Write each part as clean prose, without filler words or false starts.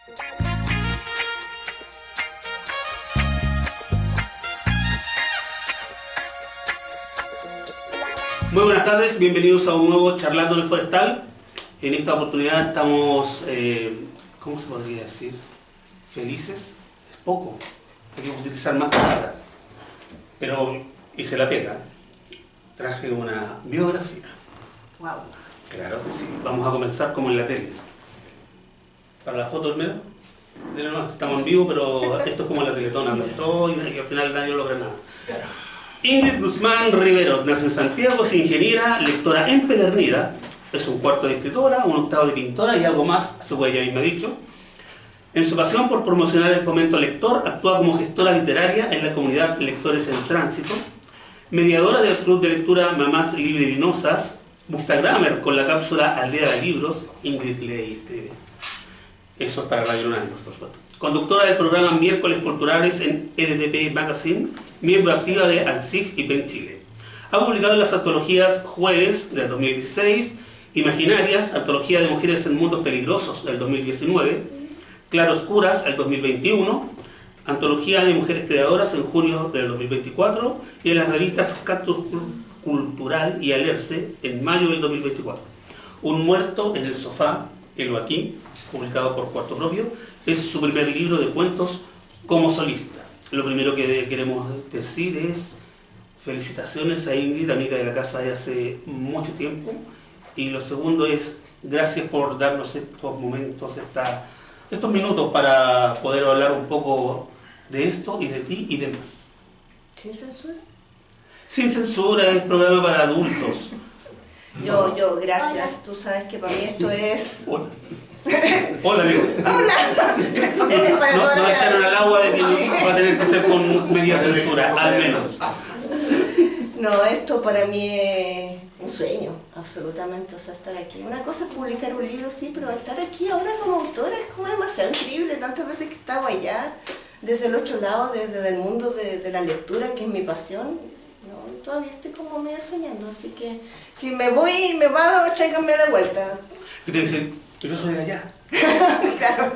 Muy buenas tardes, bienvenidos a un nuevo Charlando en el Forestal. En esta oportunidad estamos, ¿cómo se podría decir? ¿Felices? Es poco, podríamos utilizar más palabras. Pero hice la pega, traje una biografía. Wow. Claro que sí, vamos a comenzar como en la tele. Para la foto primero, estamos en vivo, pero esto es como la Teletón, hablan todo y al final nadie logra nada. Ingrid Guzmán Riveros nació en Santiago, es ingeniera, lectora empedernida, es un cuarto de escritora, un octavo de pintora y algo más, según ella misma ha dicho. En su pasión por promocionar el fomento lector, actúa como gestora literaria en la comunidad Lectores en Tránsito, mediadora del club de lectura Mamás Libridinosas, bookstagrammer con la cápsula Aldea de Libros, Ingrid lee y escribe. Eso es para Radio Lunáticos, por supuesto. Conductora del programa Miércoles Culturales en LDP Magazine, miembro activa de ANSIF y PEN Chile. Ha publicado en las antologías Jueves del 2016, Imaginarias, Antología de Mujeres en Mundos Peligrosos del 2019, Claroscuras del 2021, Antología de Mujeres Creadoras en junio del 2024 y en las revistas Cactus Cultural y Alerce en mayo del 2024. Un muerto en el sofá, Helo aquí, publicado por Cuarto Propio, es su primer libro de cuentos como solista. Lo primero que queremos decir es felicitaciones a Ingrid, amiga de la casa de hace mucho tiempo, y lo segundo es gracias por darnos estos momentos, estos minutos para poder hablar un poco de esto y de ti y demás. ¿Sin censura? Sin censura, es programa para adultos. Yo, gracias. Tú sabes que para mí esto es... Hola. Hola, digo. ¡Hola! No echaron al agua de que va a tener que ser con media censura, al menos. No, esto para mí es un sueño, absolutamente. O sea, estar aquí. Una cosa es publicar un libro, sí, pero estar aquí ahora como autora es como demasiado increíble. Tantas veces que estaba allá, desde el otro lado, desde el mundo de la lectura, que es mi pasión. No, todavía estoy como medio soñando, así que si me voy y me va, tráiganme de vuelta. ¿Qué te dicen? Yo soy de allá. Claro.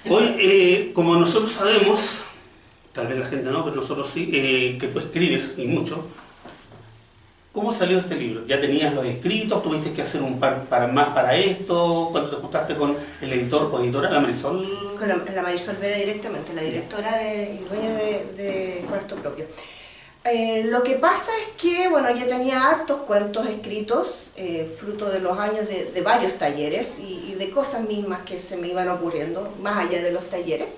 Hoy, como nosotros sabemos, tal vez la gente no, pero nosotros sí, que tú escribes y mucho. ¿Cómo salió este libro? ¿Ya tenías los escritos? ¿Tuviste que hacer un par más para esto? ¿Cuándo te juntaste con el editor o editora, la Marisol? Con la Marisol Vera directamente, la directora y dueña de Cuarto Propio. Lo que pasa es que, bueno, yo tenía hartos cuentos escritos, fruto de los años de varios talleres y de cosas mismas que se me iban ocurriendo, más allá de los talleres.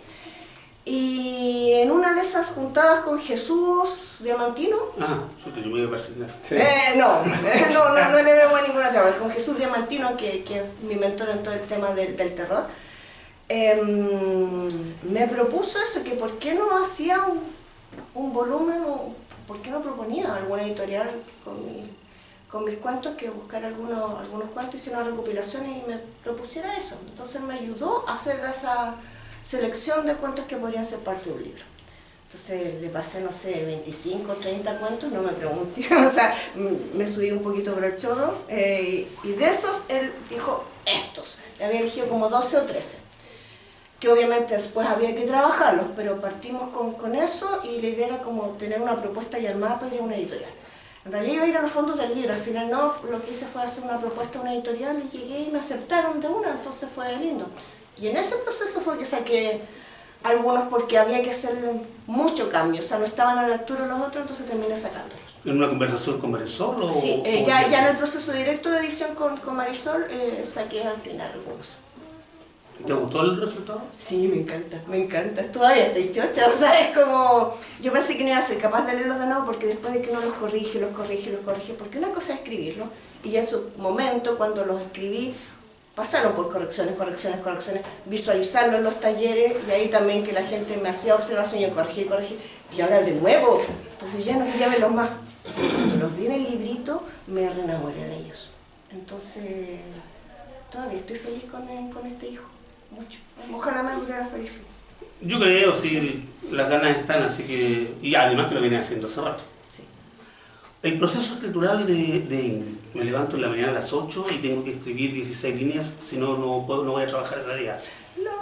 Y en una de esas juntadas con Jesús Diamantino... Yo me iba a persignar. No le veo ninguna traba. Con Jesús Diamantino, que es mi mentor en todo el tema del terror, me propuso eso, que por qué no hacía un volumen, o por qué no proponía alguna editorial con mis cuentos, que buscara algunos cuentos, hiciera una recopilación y me propusiera eso. Entonces me ayudó a hacer esa selección de cuentos que podrían ser parte de un libro. Entonces le pasé, no sé, 25 o 30 cuentos, no me pregunté, o sea, me subí un poquito por el chorro, y de esos él dijo estos, le había elegido como 12 o 13, que obviamente después había que trabajarlos, pero partimos con eso y la idea era como tener una propuesta ya armada para ir a una editorial. En realidad iba a ir a los fondos del libro, al final no, lo que hice fue hacer una propuesta a una editorial y llegué y me aceptaron de una, entonces fue lindo. Y en ese proceso fue que saqué algunos porque había que hacer mucho cambio, o sea, no estaban a la altura los otros, entonces terminé sacándolos. ¿En una conversación con Marisol? Sí, ya en el proceso directo de edición con Marisol saqué al final algunos. ¿Te gustó el resultado? Sí, me encanta, todavía estoy chocha, o sea, es como... Yo pensé que no iba a ser capaz de leerlos de nuevo porque después de que uno los corrige, porque una cosa es escribirlo, y ya en su momento, cuando los escribí, pasaron por correcciones, visualizarlo en los talleres, y ahí también que la gente me hacía observación y yo corregí, y ahora de nuevo, entonces ya no quería verlos más. Cuando los vi en el librito, me reenamoré de ellos. Entonces, todavía estoy feliz con este hijo, mucho. Ojalá me dure la felicidad. Yo creo, sí, las ganas están, así que... Y además que lo viene haciendo hace rato. Sí. El proceso escritural de Ingrid. Me levanto en la mañana a las 8 y tengo que escribir 16 líneas, si no, no voy a trabajar ese día.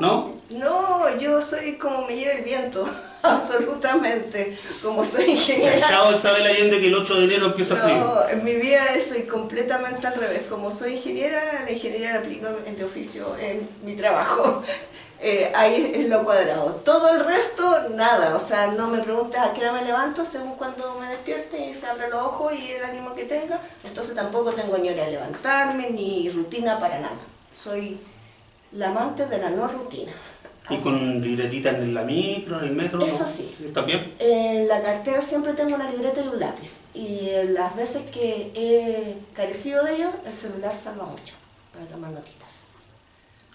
¿No? No, yo soy como me lleva el viento, absolutamente. Como soy ingeniera. Chao Isabel Allende que el 8 de enero empiezo a escribir. No, en mi vida soy completamente al revés. Como soy ingeniera, la ingeniería la aplico de oficio en mi trabajo. Ahí es lo cuadrado. Todo el resto, nada. O sea, no me preguntes a qué hora me levanto, según cuando me despierte y se abren los ojos y el ánimo que tenga. Entonces tampoco tengo ni hora de levantarme, ni rutina para nada. Soy la amante de la no rutina. ¿Y con libretitas en la micro, en el metro? Eso ¿no? sí. ¿Está bien? En la cartera siempre tengo una libreta y un lápiz. Y las veces que he carecido de ellos, el celular salva mucho para tomar notitas.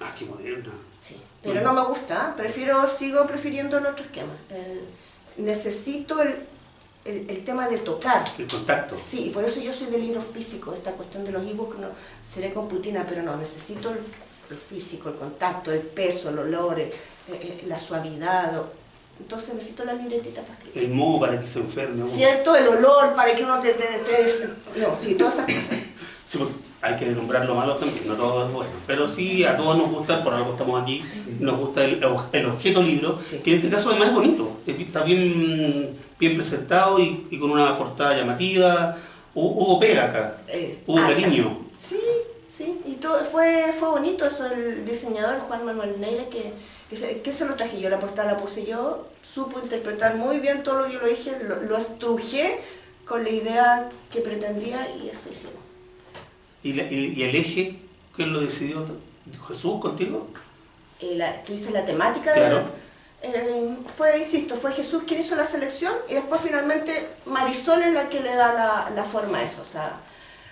Ah, qué moderna. Sí, pero no me gusta, sigo prefiriendo el otro esquema. Necesito el tema de tocar. El contacto. Sí, y por eso yo soy de libros físicos, esta cuestión de los ebooks, no, seré computina, pero no, necesito el físico, el contacto, el peso, el olor, la suavidad. Entonces necesito la libretita para escribir. El moho para que se enferme uno. ¿Cierto? El olor para que uno no, sí, todas esas cosas. Sí, porque hay que deslumbrar lo malo también, no todo es bueno. Pero sí, a todos nos gusta, por algo estamos aquí, nos gusta el objeto libro, Sí. que en este caso además es bonito, está bien presentado y con una portada llamativa. Hubo pega acá, hubo cariño. Sí, sí, y todo fue bonito eso, el diseñador Juan Manuel Neira, que se lo traje yo, la portada la puse yo, supo interpretar muy bien todo lo que yo lo dije, lo estrujé con la idea que pretendía y eso hicimos. ¿Y el eje, quién lo decidió? ¿Jesús contigo? Tú dices la temática Claro. Insisto, fue Jesús quien hizo la selección y después finalmente Marisol es la que le da la forma a eso, o sea,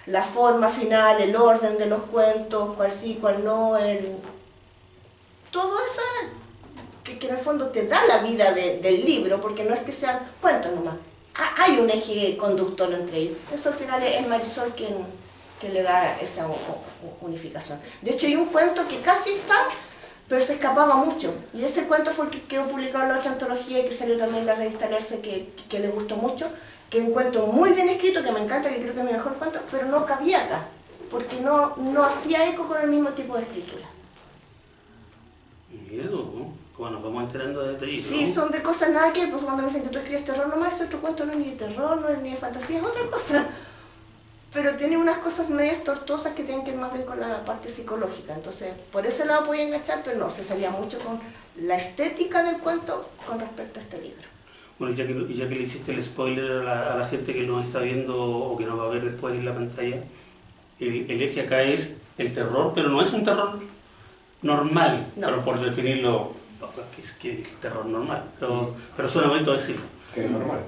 la forma final, el orden de los cuentos, cuál sí, cuál no, todo eso que en el fondo te da la vida del libro, porque no es que sean cuentos nomás, hay un eje conductor entre ellos, eso al final es Marisol que le da esa unificación. De hecho hay un cuento que casi está, pero se escapaba mucho, y ese cuento fue el que quedó publicado en la otra antología y que salió también en la revista Leerse, que le gustó mucho, que es un cuento muy bien escrito, que me encanta, que creo que es mi mejor cuento, pero no cabía acá, porque no hacía eco con el mismo tipo de escritura. Miedo, ¿no? Como nos vamos enterando de detalles. Sí, ¿no? son de cosas nada que, pues cuando me dicen que tú escribes terror nomás, ese otro cuento no es ni de terror, no es ni de fantasía, es otra cosa. Pero tiene unas cosas medias tortuosas que tienen que ver más bien con la parte psicológica. Entonces, por ese lado podía enganchar, pero no, se salía mucho con la estética del cuento con respecto a este libro. Bueno, ya que le hiciste el spoiler a la gente que nos está viendo o que nos va a ver después en la pantalla, el eje acá es el terror, pero no es un terror normal, No. pero por definirlo, que es terror normal, pero suena bonito decirlo. Que es normal.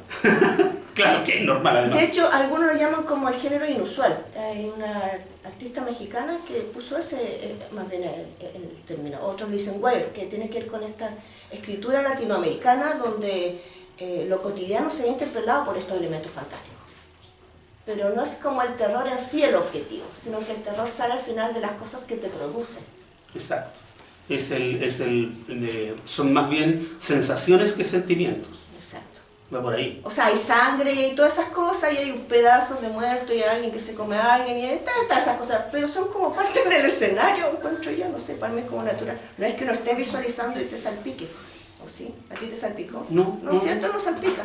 Claro que es normal además. De hecho, algunos lo llaman como el género inusual. Hay una artista mexicana que puso ese, más bien el término. Otros dicen weird, que tiene que ver con esta escritura latinoamericana donde lo cotidiano se ve interpelado por estos elementos fantásticos. Pero no es como el terror en sí el objetivo, sino que el terror sale al final de las cosas que te producen. Exacto. Son más bien sensaciones que sentimientos. Exacto. Va por ahí. O sea, hay sangre y todas esas cosas, y hay pedazos de muerto, y hay alguien que se come a alguien, y hay todas esas cosas, pero son como parte del escenario, encuentro yo, no sé, para mí es como natural. No es que uno esté visualizando y te salpique, ¿o sí? ¿A ti te salpicó? No, ¿No es cierto? No salpica.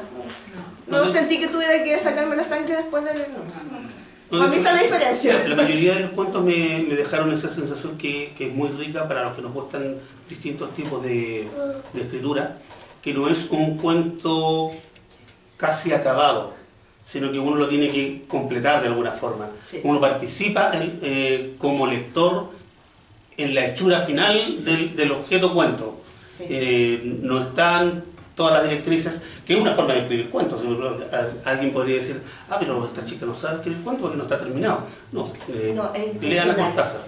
No sentí que tuviera que sacarme la sangre después de leer, no. Para mí esa es la diferencia. La mayoría de los cuentos me dejaron esa sensación que es muy rica para los que nos gustan distintos tipos de escritura, que no es un cuento casi acabado, sino que uno lo tiene que completar de alguna forma. Sí. Uno participa como lector en la hechura final del objeto cuento. Sí. No están todas las directrices, que es una forma de escribir cuentos. Alguien podría decir, pero esta chica no sabe escribir cuentos porque no está terminado. No, lean a Cortázar.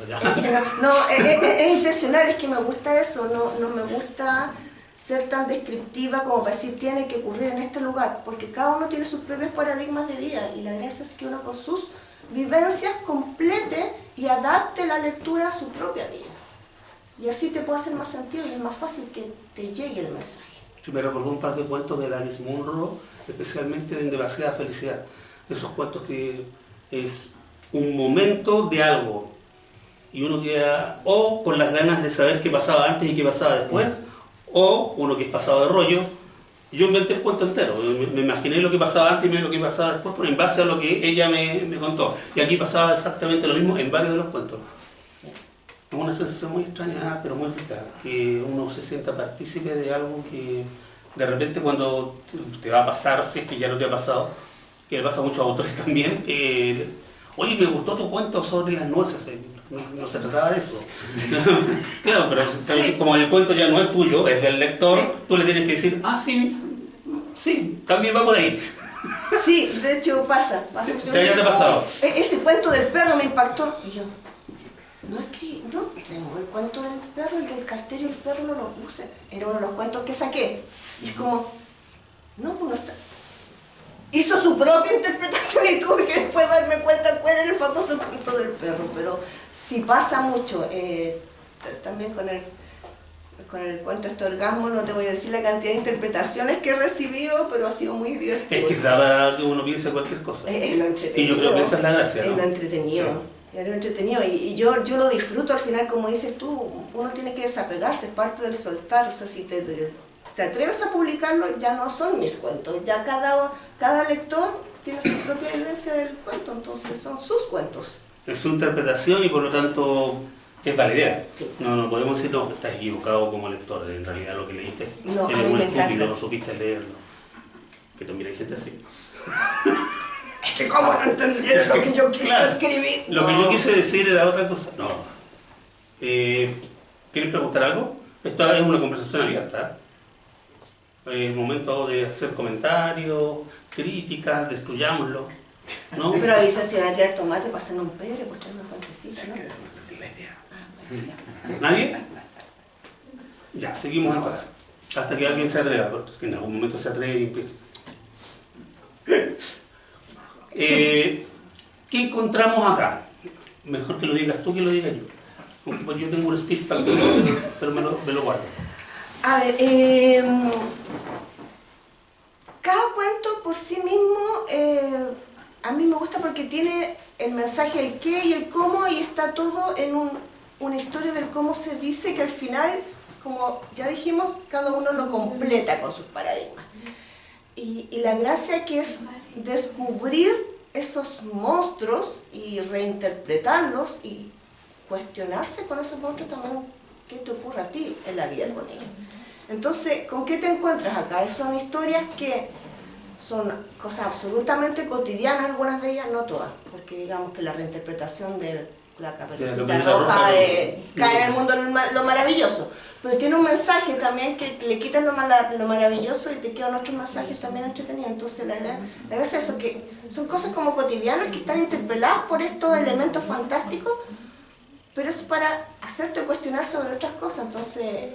Es intencional, es que me gusta eso, no me gusta ser tan descriptiva como para decir tiene que ocurrir en este lugar, porque cada uno tiene sus propios paradigmas de vida y la gracia es que uno con sus vivencias complete y adapte la lectura a su propia vida. Y así te puede hacer más sentido y es más fácil que te llegue el mensaje. Sí, me recordó un par de cuentos de Alice Munro, especialmente de En demasiada felicidad. esos cuentos que es un momento de algo y uno queda o con las ganas de saber qué pasaba antes y qué pasaba después, o uno que es pasado de rollo. Yo inventé el cuento entero, me imaginé lo que pasaba antes y lo que pasaba después, pero en base a lo que ella me contó. Y aquí pasaba exactamente lo mismo en varios de los cuentos. Sí. Es una sensación muy extraña, pero muy rica, que uno se sienta partícipe de algo que de repente cuando te va a pasar, si es que ya no te ha pasado, que le pasa a muchos autores también, oye, me gustó tu cuento sobre las nueces, no se trataba de eso. Claro, pero Sí. como el cuento ya no es tuyo, es del lector, Sí. tú le tienes que decir, ah, sí, sí, también va por ahí. Sí, de hecho pasa. Yo ¿Te ha pasado? Ese cuento del perro me impactó. Y yo, no tengo el cuento del perro, el del cartero y el perro no lo puse. Era uno de los cuentos que saqué. Y es como, no, pues no está. Hizo su propia interpretación y tuve que después darme cuenta cuál era el famoso cuento del perro. Pero sí pasa mucho. También con el cuento este orgasmo, no te voy a decir la cantidad de interpretaciones que he recibido, pero ha sido muy divertido. Es que da para que uno piense cualquier cosa. Es lo entretenido. Y yo creo que esa es la gracia, ¿no? Es lo entretenido. Sí. Es lo entretenido. Y yo lo disfruto al final, como dices tú, uno tiene que desapegarse, es parte del soltar. O sea, si te atreves a publicarlo, ya no son mis cuentos. Ya cada lector tiene su propia vivencia del cuento, entonces son sus cuentos. Es su interpretación y por lo tanto es validez. Sí. No podemos decir, no, que estás equivocado como lector. En realidad lo que leíste, No, eres a mí un me estúpido, encanta. no supiste leerlo. Que también hay gente así. Es que cómo no entendí eso que yo quise Claro, escribir. Lo que No. yo quise decir era otra cosa. No. ¿Quieres preguntar algo? Esto es una conversación abierta. Es momento de hacer comentarios, críticas, destruyámoslo. ¿No? Pero avisa si van a tirar tomate, pasan un pedre, pues traen una fuentecita, ¿no? Es la idea. Ah, bueno, ya. ¿Nadie? Ya, seguimos entonces. Hasta que alguien se atreva, porque en algún momento se atreve y empieza. ¿Qué encontramos acá? Mejor que lo digas tú que lo diga yo. Porque yo tengo un speech para el pero me lo guardo. A ver, cada cuento por sí mismo a mí me gusta porque tiene el mensaje, el qué y el cómo, y está todo en una historia del cómo se dice, que al final, como ya dijimos, cada uno lo completa con sus paradigmas. Y la gracia que es descubrir esos monstruos y reinterpretarlos y cuestionarse con esos monstruos también qué te ocurre a ti en la vida con ellos. Entonces, ¿con qué te encuentras acá? Son historias que son cosas absolutamente cotidianas, algunas de ellas, no todas, porque digamos que la reinterpretación de la Caperucita Roja cae en el mundo lo maravilloso, pero tiene un mensaje también que le quitas lo maravilloso y te quedan otros mensajes también entretenidos. Entonces la gracia es eso, que son cosas como cotidianas que están interpeladas por estos elementos fantásticos, pero es para hacerte cuestionar sobre otras cosas. Entonces,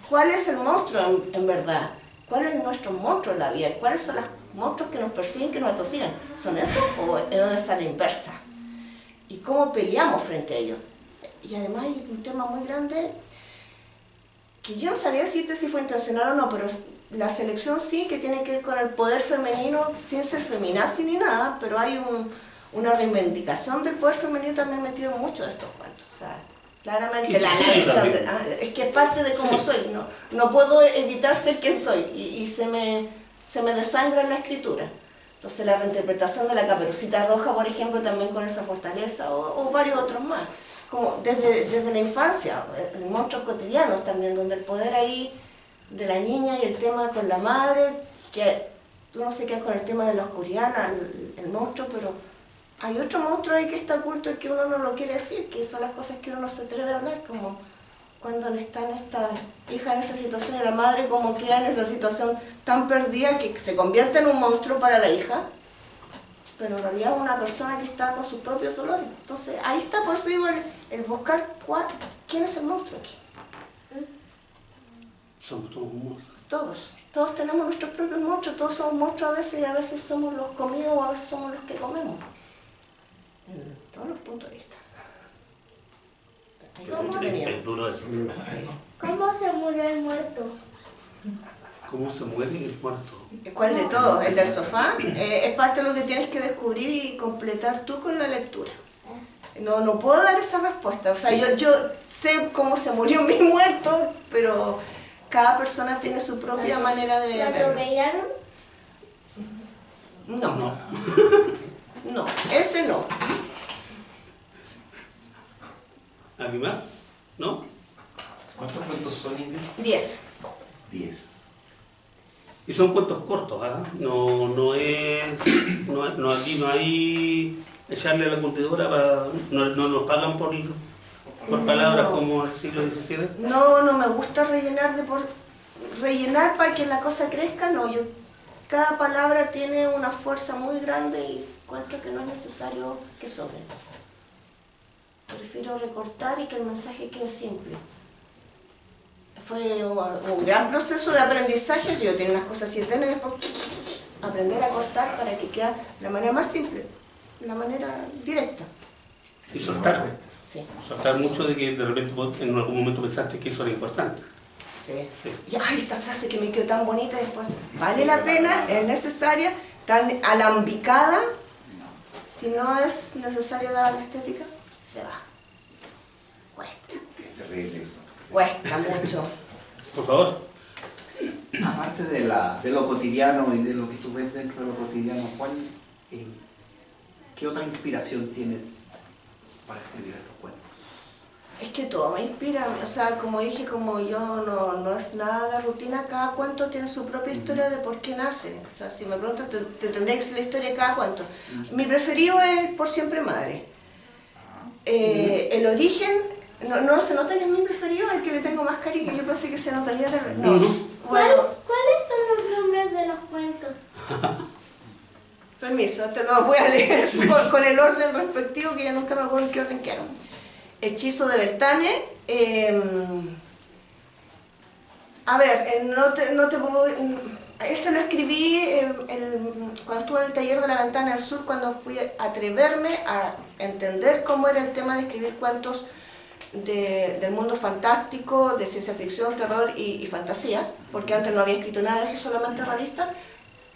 ¿cuál es el monstruo en verdad? ¿Cuál es nuestro monstruo en la vida? ¿Cuáles son los monstruos que nos persiguen, que nos atosigan? ¿Son esos o es a la inversa? ¿Y cómo peleamos frente a ellos? Y además hay un tema muy grande que yo no sabía decirte si fue intencional o no, pero la selección sí, que tiene que ver con el poder femenino sin ser feminazi ni nada, pero hay una reivindicación del poder femenino también metido en muchos de estos cuentos. O sea, claramente la narración es que es parte de cómo soy, no puedo evitar ser quien soy y se me desangra en la escritura. Entonces la reinterpretación de la Caperucita Roja, por ejemplo, también con esa fortaleza, o varios otros más. Como desde la infancia, en monstruos cotidianos también, donde el poder ahí de la niña y el tema con la madre, que tú no sé qué es con el tema de la oscuridad, el monstruo, pero hay otro monstruo ahí que está oculto y que uno no lo quiere decir, que son las cosas que uno no se atreve a hablar, como cuando están esta hija en esa situación y la madre como queda en esa situación tan perdida que se convierte en un monstruo para la hija, pero en realidad es una persona que está con sus propios dolores. Entonces ahí está, por eso digo, el buscar quién es el monstruo aquí. Somos todos monstruos. Todos tenemos nuestros propios monstruos, todos somos monstruos a veces y a veces somos los comidos o a veces somos los que comemos. En todos los puntos de vista. Es duro eso. Sí. ¿Cómo se murió el muerto? ¿Cómo se muere el muerto? ¿Cuál de todos? ¿El del sofá? Es parte de lo que tienes que descubrir y completar tú con la lectura. No puedo dar esa respuesta. O sea, yo sé cómo se murió mi muerto, pero cada persona tiene su propia manera de ¿Lo verlo. atropellaron? No. No, ese no. ¿Alguien más? ¿No? ¿Cuántos cuentos son, Ingrid? 10. 10. Y son cuentos cortos, ¿ah? No aquí no hay echarle a la curtidora para... No nos pagan por palabras No. como el siglo XVII. No me gusta rellenar para que la cosa crezca, no. Cada palabra tiene una fuerza muy grande y encuentro que no es necesario que sobre. Prefiero recortar y que el mensaje quede simple. Fue un gran proceso de aprendizaje. Yo tenía unas cosas así eternas por aprender a cortar para que quede de la manera más simple, de la manera directa. Y soltar. Sí. Soltar mucho de que de repente vos en algún momento pensaste que eso era importante. Sí. Sí. Y ay, esta frase que me quedó tan bonita después. Vale la pena, es necesaria, tan alambicada. Si no es necesaria dada la estética, se va. Cuesta. Es terrible eso. Cuesta mucho. Por favor. Aparte de lo cotidiano y de lo que tú ves dentro de lo cotidiano, ¿qué otra inspiración tienes para escribir estos cuentos? Es que todo me inspira, o sea, como dije, como yo no es nada de rutina, cada cuento tiene su propia historia de por qué nace. O sea, si me preguntas, te tendría que ser la historia de cada cuento. Mi preferido es Por siempre madre. El origen, no se nota que es mi preferido, el que le tengo más cariño, yo pensé que se notaría de... No, bueno, ¿Cuáles son los nombres de los cuentos? permiso, te los voy a leer con el orden respectivo, que ya nunca me acuerdo en qué orden quedaron. Hechizo de Beltane. A ver, no te puedo... Eso lo escribí cuando estuve en el taller de La Ventana al Sur, cuando fui a atreverme a entender cómo era el tema de escribir cuentos del mundo fantástico, de ciencia ficción, terror y fantasía, porque antes no había escrito nada de eso, solamente realista.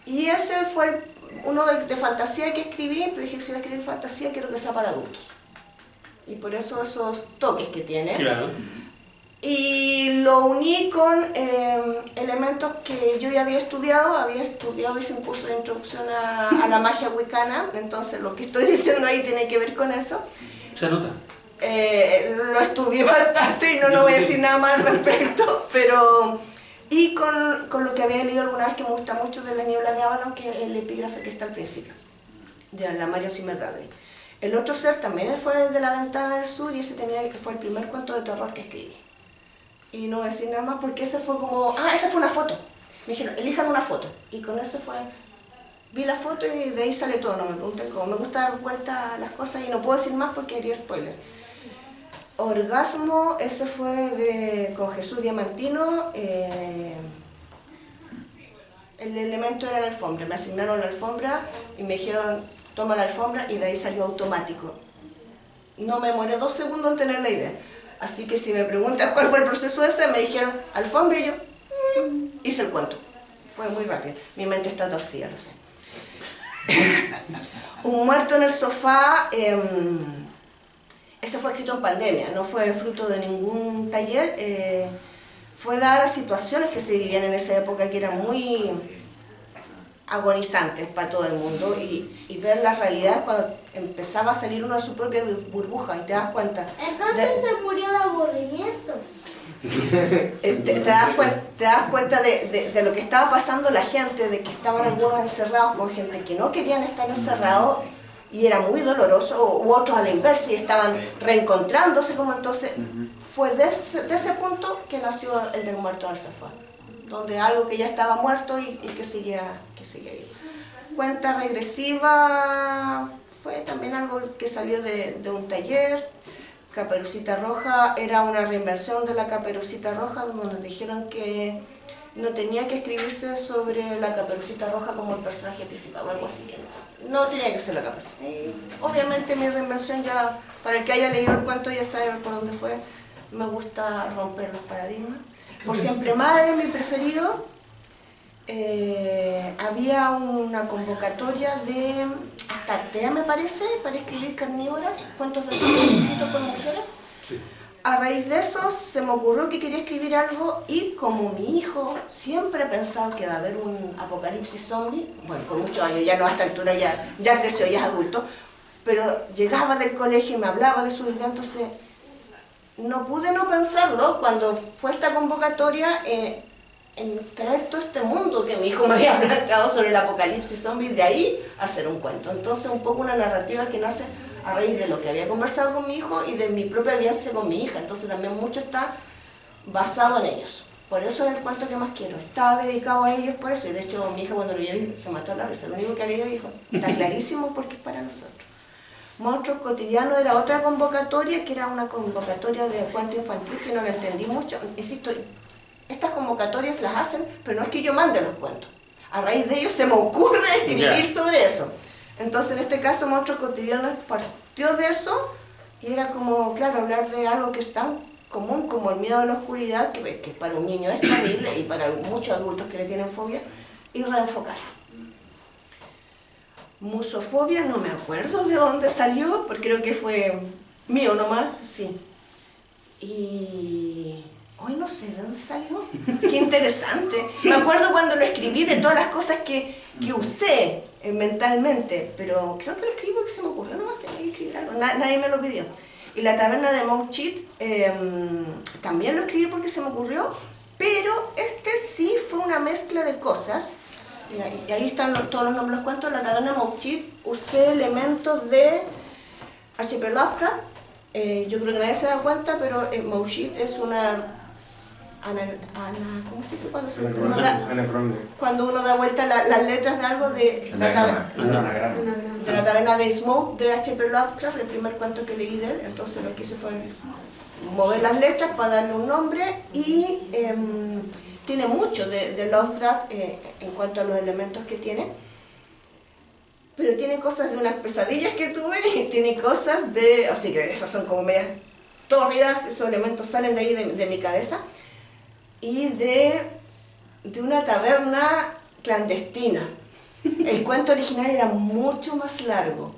Y ese fue uno de fantasía que escribí, pero dije que si voy a escribir fantasía quiero que sea para adultos. Y por eso esos toques que tiene. Claro. Y lo uní con elementos que yo ya había estudiado, hice un curso de introducción a la magia wicana, entonces lo que estoy diciendo ahí tiene que ver con eso. Se nota. Lo estudié bastante y no voy a decir nada más al respecto, pero... Y con lo que había leído alguna vez que me gusta mucho de La niebla de Avalon, que es el epígrafe que está al principio, de la Mario Zimmer Bradley. El otro ser también fue de La Ventana del Sur y ese fue el primer cuento de terror que escribí. Y no voy a decir nada más porque ese fue como... Ah, esa fue una foto. Me dijeron, elijan una foto. Y con eso fue... Vi la foto y de ahí sale todo. No me pregunten cómo. Me gusta dar vuelta a las cosas y no puedo decir más porque haría spoiler. Orgasmo, ese fue con Jesús Diamantino. El elemento era la alfombra. Me asignaron la alfombra y me dijeron, toma la alfombra, y de ahí salió automático. No me demoré 2 segundos en tener la idea. Así que si me preguntan cuál fue el proceso ese, me dijeron alfombra y yo hice el cuento. Fue muy rápido. Mi mente está torcida, lo sé. Un muerto en el sofá, ese fue escrito en pandemia, no fue fruto de ningún taller. Fue dada las situaciones que se vivían en esa época, que eran muy agonizantes para todo el mundo, y ver las realidades cuando empezaba a salir uno de su propia burbuja y te das cuenta. Entonces se murió de aburrimiento. Te das cuenta de lo que estaba pasando la gente, de que estaban algunos encerrados con gente que no querían estar encerrados y era muy doloroso, u otros a la inversa y estaban reencontrándose, como entonces fue de ese punto que nació el del muerto en el sofá, donde algo que ya estaba muerto y que seguía vivo. Cuenta regresiva fue también algo que salió de un taller. Caperucita Roja era una reinvención de la Caperucita Roja, donde nos dijeron que no tenía que escribirse sobre la Caperucita Roja como el personaje principal o algo así. No tenía que ser la Caperucita. Obviamente mi reinvención, ya para el que haya leído el cuento ya sabe por dónde fue. Me gusta romper los paradigmas. Por siempre madre, mi preferido. había una convocatoria de Astartea, me parece, para escribir Carnívoras, cuentos de zombies escritos por mujeres. Sí. A raíz de eso se me ocurrió que quería escribir algo y como mi hijo siempre ha pensado que va a haber un apocalipsis zombie, bueno, con muchos años, ya no a esta altura, ya creció, ya es adulto, pero llegaba del colegio y me hablaba de su idea, entonces no pude no pensarlo cuando fue esta convocatoria en traer todo este mundo que mi hijo me había planteado sobre el apocalipsis zombie, de ahí hacer un cuento. Entonces un poco una narrativa que nace a raíz de lo que había conversado con mi hijo y de mi propia vivencia con mi hija, entonces también mucho está basado en ellos. Por eso es el cuento que más quiero, estaba dedicado a ellos por eso, y de hecho mi hija cuando lo leyó se mató a la risa, lo único que leí dijo, está clarísimo porque es para nosotros. Monstruos Cotidianos era otra convocatoria, que era una convocatoria de cuento infantil que no la entendí mucho, insisto, estas convocatorias las hacen, pero no es que yo mande los cuentos, a raíz de ellos se me ocurre escribir sobre eso. Entonces, en este caso, Monstruos Cotidianos partió de eso y era como, claro, hablar de algo que es tan común como el miedo a la oscuridad, que para un niño es terrible y para muchos adultos que le tienen fobia, y reenfocarla. Musofobia, no me acuerdo de dónde salió, porque creo que fue mío nomás, sí. Y hoy no sé de dónde salió. Qué interesante. Me acuerdo cuando lo escribí de todas las cosas que usé mentalmente, pero creo que lo escribí porque se me ocurrió, nomás tenía que escribir algo, nadie me lo pidió. Y la taberna de Mouchit también lo escribí porque se me ocurrió, pero este sí fue una mezcla de cosas, y ahí están todos los nombres de los cuentos. La taberna de Mouchit usé elementos de H.P. Lovecraft, yo creo que nadie se da cuenta, pero Mouchit es una... ¿cómo se dice cuando uno da vuelta las letras de algo de la taberna de Smoke de H.P. Lovecraft, el primer cuento que leí de él? Entonces lo que hice fue mover las letras para darle un nombre y tiene mucho de Lovecraft en cuanto a los elementos que tiene, pero tiene cosas de unas pesadillas que tuve y tiene cosas de, así que esas son como medias tórridas, esos elementos salen de ahí de mi cabeza, y de una taberna clandestina. El cuento original era mucho más largo,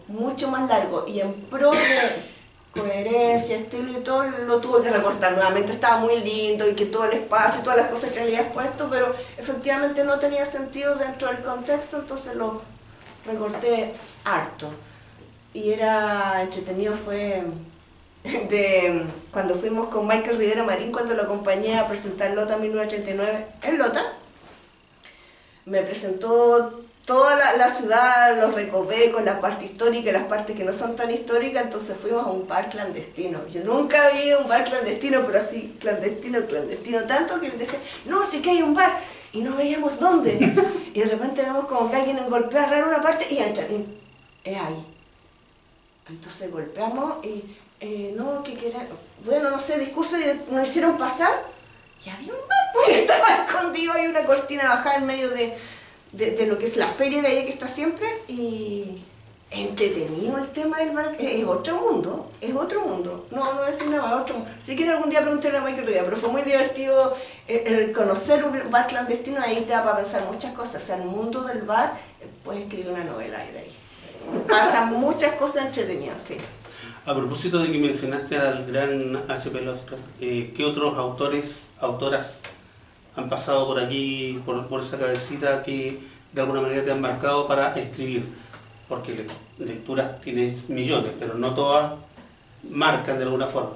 y en pro de coherencia, estilo y todo, lo tuve que recortar nuevamente. Estaba muy lindo y que todo el espacio y todas las cosas que había puesto, pero efectivamente no tenía sentido dentro del contexto, entonces lo recorté harto. Y era entretenido, fue... cuando fuimos con Michael Rivera Marín, cuando lo acompañé a presentar Lota 1989 en Lota, me presentó toda la ciudad, los recovecos, la parte histórica y las partes que no son tan históricas. Entonces fuimos a un bar clandestino. Yo nunca había ido a un bar clandestino, pero así, clandestino, tanto que él decía, no, sí que hay un bar, y no veíamos dónde, y de repente vemos como que alguien golpea raro una parte y entra, y es ahí. Entonces golpeamos y no, que quieran, bueno, no sé, discurso, y nos hicieron pasar y había un bar, pues estaba escondido, hay una cortina bajada en medio de lo que es la feria de ahí que está siempre, y entretenido el tema del bar, es otro mundo, no voy a decir nada, es otro mundo. Si quieren algún día preguntarle a Michael Rivera, pero fue muy divertido el conocer un bar clandestino, ahí te da para pensar muchas cosas, o sea, el mundo del bar, puedes escribir una novela de ahí. Pasan muchas cosas entretenidas, sí. A propósito de que mencionaste al gran H.P. Lovecraft, ¿qué otros autoras han pasado por aquí, por esa cabecita que de alguna manera te han marcado para escribir? Porque lecturas tienes millones, pero no todas marcan de alguna forma.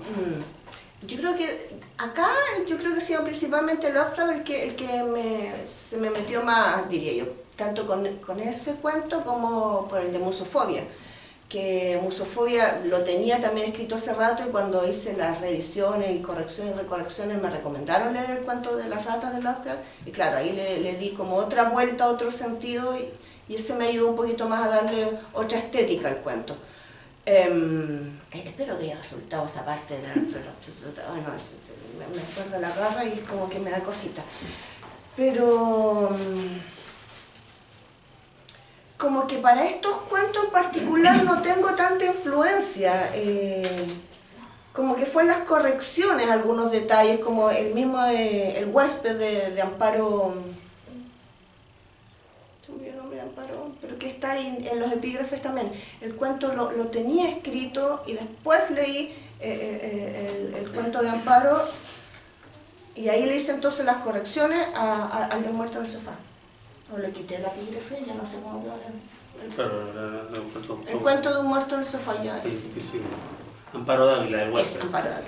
Yo creo que acá, ha sido principalmente Lovecraft el que se me metió más, diría yo, tanto con ese cuento como por el de Musofobia, que Musofobia lo tenía también escrito hace rato, y cuando hice las reediciones y correcciones y recorrecciones me recomendaron leer el cuento de las ratas de Lovecraft, y claro, ahí le di como otra vuelta, otro sentido, y eso me ayudó un poquito más a darle otra estética al cuento. Espero que haya resultado esa parte de bueno, me acuerdo la garra y es como que me da cosita, pero como que para estos cuentos en particular no tengo tanta influencia, como que fue en las correcciones algunos detalles, como el mismo el huésped de Amparo se me olvidó el nombre de Amparo, pero que está ahí en los epígrafes también. El cuento lo tenía escrito y después leí el cuento de Amparo y ahí le hice entonces las correcciones al del muerto en el sofá. O le quité el epígrafe, ya no sé cómo quedó. El cuento de un muerto en el sofá ya. Sí. Amparo Dávila, del Es Walter. Amparo Dávila.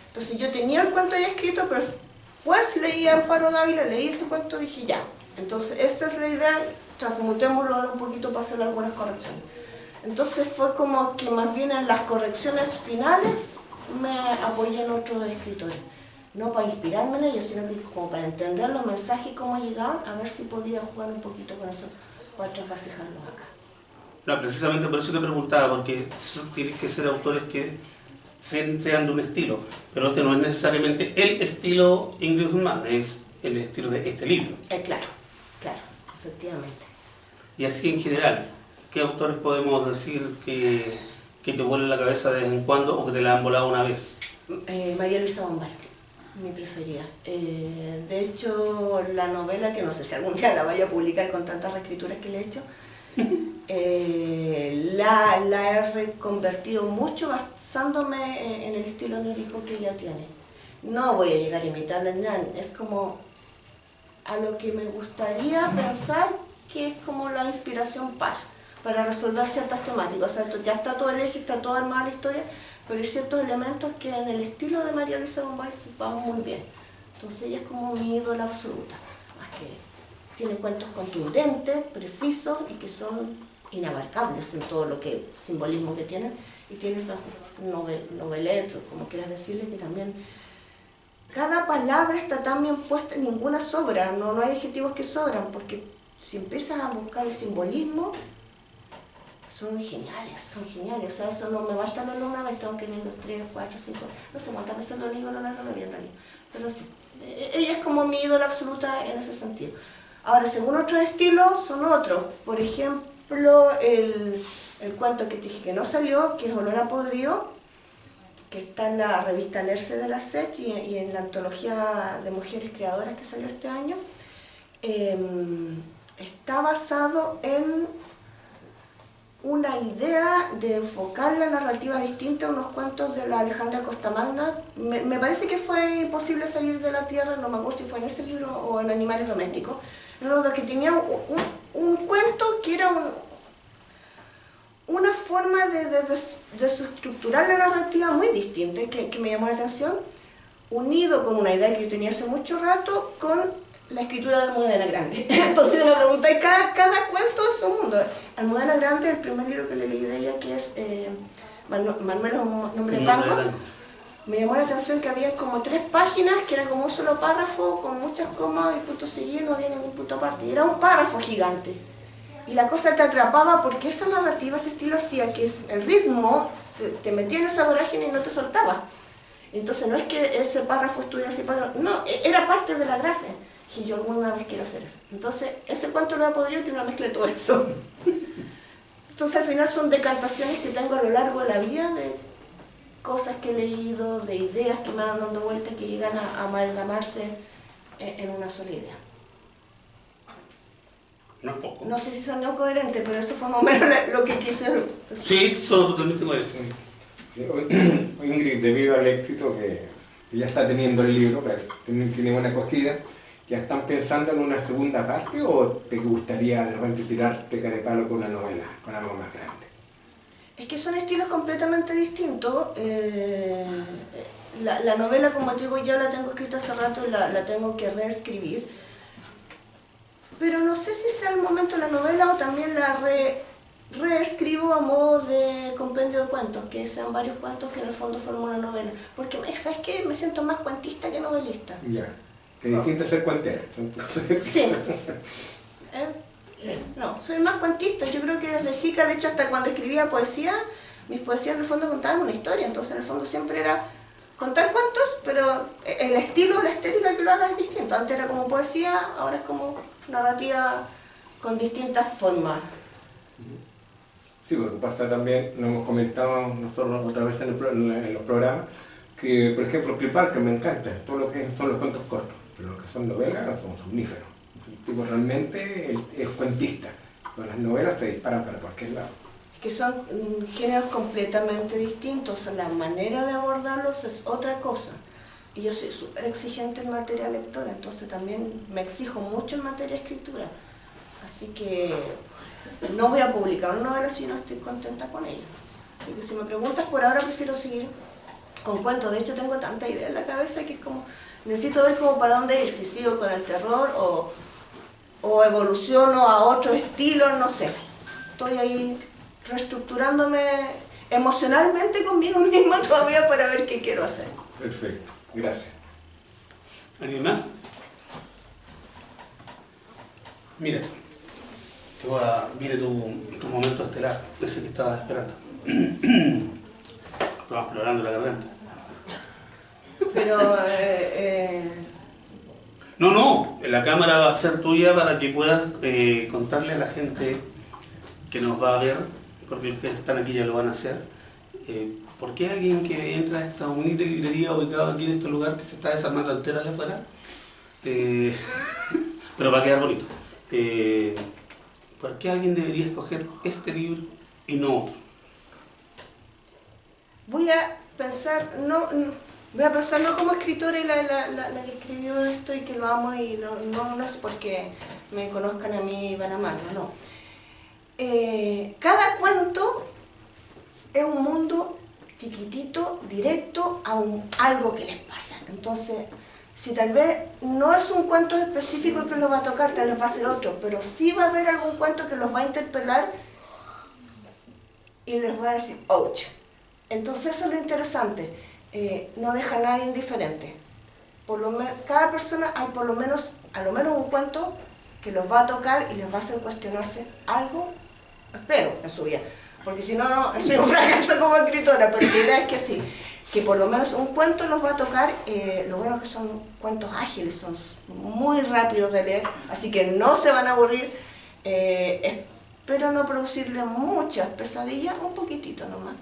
Entonces yo tenía el cuento ya escrito, pero después leí a Amparo Dávila, leí ese cuento y dije ya. Entonces esta es la idea, transmutémoslo ahora un poquito para hacer algunas correcciones. Entonces fue como que más bien en las correcciones finales me apoyé en otros escritores. No para inspirarme en ellos, sino que como para entender los mensajes y cómo llegaban, a ver si podía jugar un poquito con eso para trasvasejarlos acá. No, precisamente por eso te preguntaba, porque tienes que ser autores que sean de un estilo, pero este no es necesariamente el estilo Ingrid Guzmán, es el estilo de este libro. Claro, efectivamente. Y así en general, ¿qué autores podemos decir que te vuelan la cabeza de vez en cuando o que te la han volado una vez? María Luisa Bombal, mi preferida. De hecho, la novela, que no sé si algún día la vaya a publicar con tantas reescrituras que le he hecho, la he reconvertido mucho basándome en el estilo onírico que ella tiene. No voy a llegar a imitarla en nada, es como a lo que me gustaría pensar que es como la inspiración para resolver ciertas temáticas. O sea, ya está todo el eje, está toda armada la historia, pero hay ciertos elementos que en el estilo de María Luisa Bombal se van muy bien. Entonces ella es como mi ídola absoluta, más que tiene cuentos contundentes, precisos y que son inabarcables en todo lo que simbolismo que tienen, y tiene esas novelettes, como quieras decirle, que también cada palabra está tan bien puesta, ninguna sobra, no hay adjetivos que sobran, porque si empiezas a buscar el simbolismo, son geniales, o sea, eso no me basta leerlo una vez, tengo que leerlo 3, 4, 5, no sé cuántas veces lo digo a lo largo de la vida en realidad, pero sí, ella es como mi ídola absoluta en ese sentido. Ahora, según otros estilos, son otros, por ejemplo, el cuento que te dije que no salió, que es Olor a Podrido, que está en la revista Leerse de la SET y en la antología de mujeres creadoras que salió este año, está basado en una idea de enfocar la narrativa distinta a unos cuentos de la Alejandra Costamagna. Me parece que fue Imposible salir de la tierra, no me acuerdo si fue en ese libro o en Animales domésticos, uno de que tenía un cuento que era una forma de estructurar la narrativa muy distinta, que me llamó la atención, unido con una idea que yo tenía hace mucho rato, con la escritura de Almudena Grande. Entonces me pregunté, cada cuento es un mundo. Almudena Grande, el primer libro que le leí de ella, que es Manuel es un nombre blanco, me llamó la atención que había como 3 páginas, que era como un solo párrafo, con muchas comas y puntos seguidos, no había ningún punto aparte. Y era un párrafo gigante. Y la cosa te atrapaba porque esa narrativa, ese estilo hacía que el ritmo te metía en esa vorágine y no te soltaba. Entonces no es que ese párrafo estuviera así, no, era parte de la gracia. Y yo alguna vez quiero hacer eso. Entonces ese cuento no ha podido tener una mezcla de todo eso. Entonces al final son decantaciones que tengo a lo largo de la vida de cosas que he leído, de ideas que me van dando vueltas, que llegan a amalgamarse en una sola idea. No es poco. No sé si son no coherentes, pero eso fue más o menos lo que quise decir. Sí, son totalmente coherentes. Ingrid, debido al éxito que ya está teniendo el libro, que tiene buena acogida, ¿ya están pensando en una segunda parte o te gustaría de repente tirarte carepalo con una novela, con algo más grande? Es que son estilos completamente distintos. La novela, como te digo, ya la tengo escrita hace rato y la tengo que reescribir. Pero no sé si sea el momento de la novela o también la reescribo a modo de compendio de cuentos, que sean varios cuentos que en el fondo forman una novela. Porque, ¿sabes qué? Me siento más cuentista que novelista. Ya, que distinto ser cuentera. Sí. No, soy más cuentista. Yo creo que desde chica, de hecho, hasta cuando escribía poesía, mis poesías en el fondo contaban una historia. Entonces, en el fondo siempre era contar cuentos, pero el estilo, la estética que lo haga es distinto. Antes era como poesía, ahora es como narrativa con distintas formas. Sí, porque pasa también, lo hemos comentado nosotros otra vez en los programas, que por ejemplo Cliff Barker me encanta, todo lo que son los cuentos cortos, pero los que son novelas son somníferos. El tipo realmente es cuentista. Con las novelas se disparan para cualquier lado. Que son géneros completamente distintos, o sea, la manera de abordarlos es otra cosa. Y yo soy súper exigente en materia de lectora, entonces también me exijo mucho en materia de escritura. Así que no voy a publicar una novela si no estoy contenta con ella. Así que si me preguntas, por ahora prefiero seguir con cuentos. De hecho, tengo tanta idea en la cabeza que es como, necesito ver como para dónde ir, si sigo con el terror o evoluciono a otro estilo, no sé. Estoy ahí reestructurándome emocionalmente conmigo misma todavía para ver qué quiero hacer. Perfecto, gracias. ¿Alguien más? Mira, mire tu momento estelar, ese que estabas esperando. Estabas explorando la garganta. Pero, No, la cámara va a ser tuya para que puedas contarle a la gente que nos va a ver, porque ustedes están aquí ya lo van a hacer. ¿Por qué alguien que entra a esta humilde librería ubicada aquí en este lugar que se está desarmando entera allá afuera? Pero va a quedar bonito. ¿Por qué alguien debería escoger este libro y no otro? voy a pensar no como escritora y la que escribió esto y que lo amo y no es porque me conozcan a mí y van a amarlo, no. Cada cuento es un mundo chiquitito, directo a algo que les pasa. Entonces, si tal vez no es un cuento específico que los va a tocar, tal vez va a ser otro, pero sí va a haber algún cuento que los va a interpelar y les va a decir, ouch. Entonces eso es lo interesante, no deja a nadie indiferente. Cada persona hay a lo menos un cuento que los va a tocar y les va a hacer cuestionarse algo, espero, en su vida. Porque si no, soy un fracaso como escritora, pero la idea es que sí, que por lo menos un cuento los va a tocar. Lo bueno es que son cuentos ágiles, son muy rápidos de leer, así que no se van a aburrir. Espero no producirle muchas pesadillas, un poquitito nomás,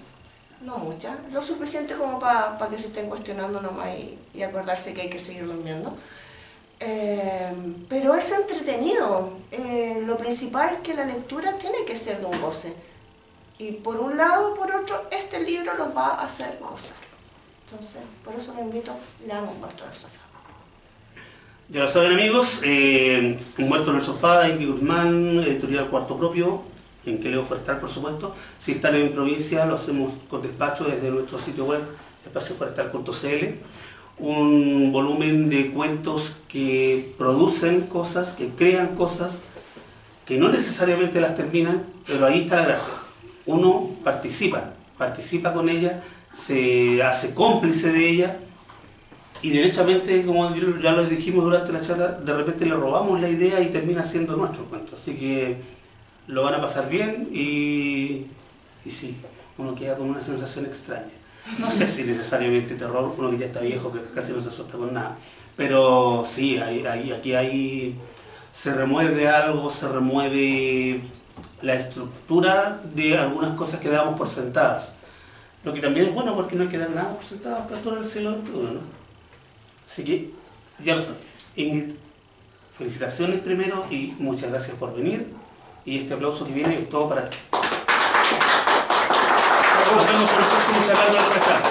no muchas, lo suficiente como para que se estén cuestionando nomás y acordarse que hay que seguir durmiendo. Pero es entretenido, lo principal es que la lectura tiene que ser de un goce. Y por un lado o por otro, este libro los va a hacer gozar. Entonces, por eso lo invito, leamos Muerto en el Sofá. Ya lo saben, amigos, Muerto en el Sofá, de Ingrid Guzmán, editorial Cuarto Propio, en Queleo Forestal, por supuesto. Si están en provincia, lo hacemos con despacho desde nuestro sitio web, espacioforestal.cl. Un volumen de cuentos que producen cosas, que crean cosas, que no necesariamente las terminan, pero ahí está la gracia. Uno participa con ella, se hace cómplice de ella y derechamente, como ya lo dijimos durante la charla, de repente le robamos la idea y termina siendo nuestro cuento. Así que lo van a pasar bien y sí, uno queda con una sensación extraña. No sé si necesariamente terror, uno que ya está viejo, que casi no se asusta con nada, pero sí, aquí se remueve algo, se remueve la estructura de algunas cosas que damos por sentadas. Lo que también es bueno porque no hay que dar nada por sentado a esta altura del siglo XXI, ¿no? Así que, ya lo sabes. Ingrid, felicitaciones primero y muchas gracias por venir. Y este aplauso que viene es todo para ti. Nos vemos en el próximo charla de la charla.